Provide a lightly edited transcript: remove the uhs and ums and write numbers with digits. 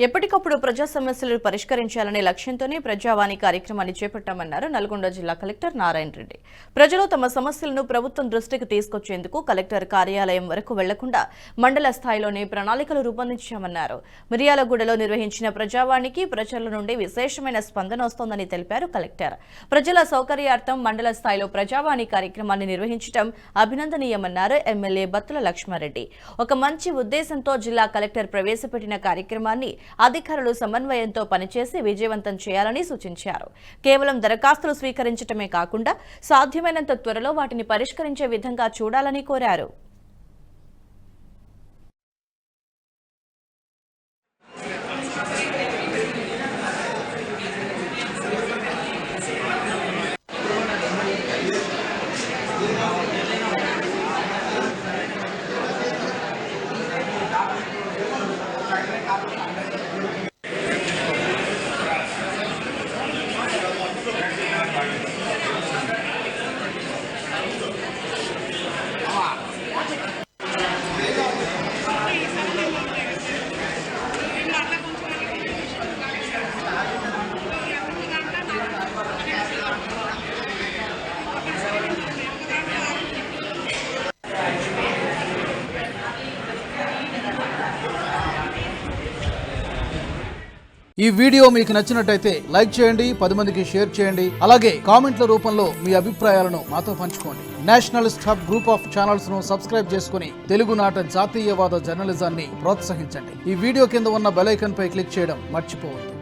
ఎప్పటికప్పుడు ప్రజా సమస్యలను పరిష్కరించాలనే లక్ష్యంతోనే ప్రజావాణి కార్యక్రమాన్ని చేపట్టామన్నారు నల్గొండ జిల్లా కలెక్టర్ నారాయణ రెడ్డి. ప్రజలు తమ సమస్యలను ప్రభుత్వం దృష్టికి తీసుకొచ్చేందుకు కలెక్టర్ కార్యాలయం వరకు వెళ్లకుండా మండల స్థాయిలోనే ప్రణాళికలు రూపొందించామన్నారు. మిర్యాలగూడలో నిర్వహించిన ప్రజావాణికి ప్రజల నుండి విశేషమైన స్పందన వస్తోందని తెలిపారు కలెక్టర్. ప్రజల సౌకర్యార్థం మండల స్థాయిలో ప్రజావాణి కార్యక్రమాన్ని నిర్వహించడం అభినందనీయమన్నారు ఎమ్మెల్యే బత్తుల లక్ష్మారెడ్డి. ఒక మంచి ఉద్దేశంతో జిల్లా కలెక్టర్ ప్రవేశపెట్టిన కార్యక్రమాన్ని అధికారులు సమన్వయంతో పనిచేసి విజయవంతం చేయాలని సూచించారు. కేవలం దరఖాస్తులు స్వీకరించడమే కాకుండా సాధ్యమైనంత త్వరలో వాటిని పరిష్కరించే విధంగా చూడాలని కోరారు. ఈ వీడియో మీకు నచ్చినట్టయితే లైక్ చేయండి, 10 మందికి షేర్ చేయండి. అలాగే కామెంట్ల రూపంలో మీ అభిప్రాయాలను మాతో పంచుకోండి. Nationalist hub group of channels ను సబ్స్క్రైబ్ చేసుకుని తెలుగునాట జాతీయవాద జర్నలిజాన్ని ప్రోత్సహించండి. ఈ వీడియో కింద ఉన్న బెల్ ఐకాన్ పై క్లిక్ చేయడం మర్చిపోవద్దు.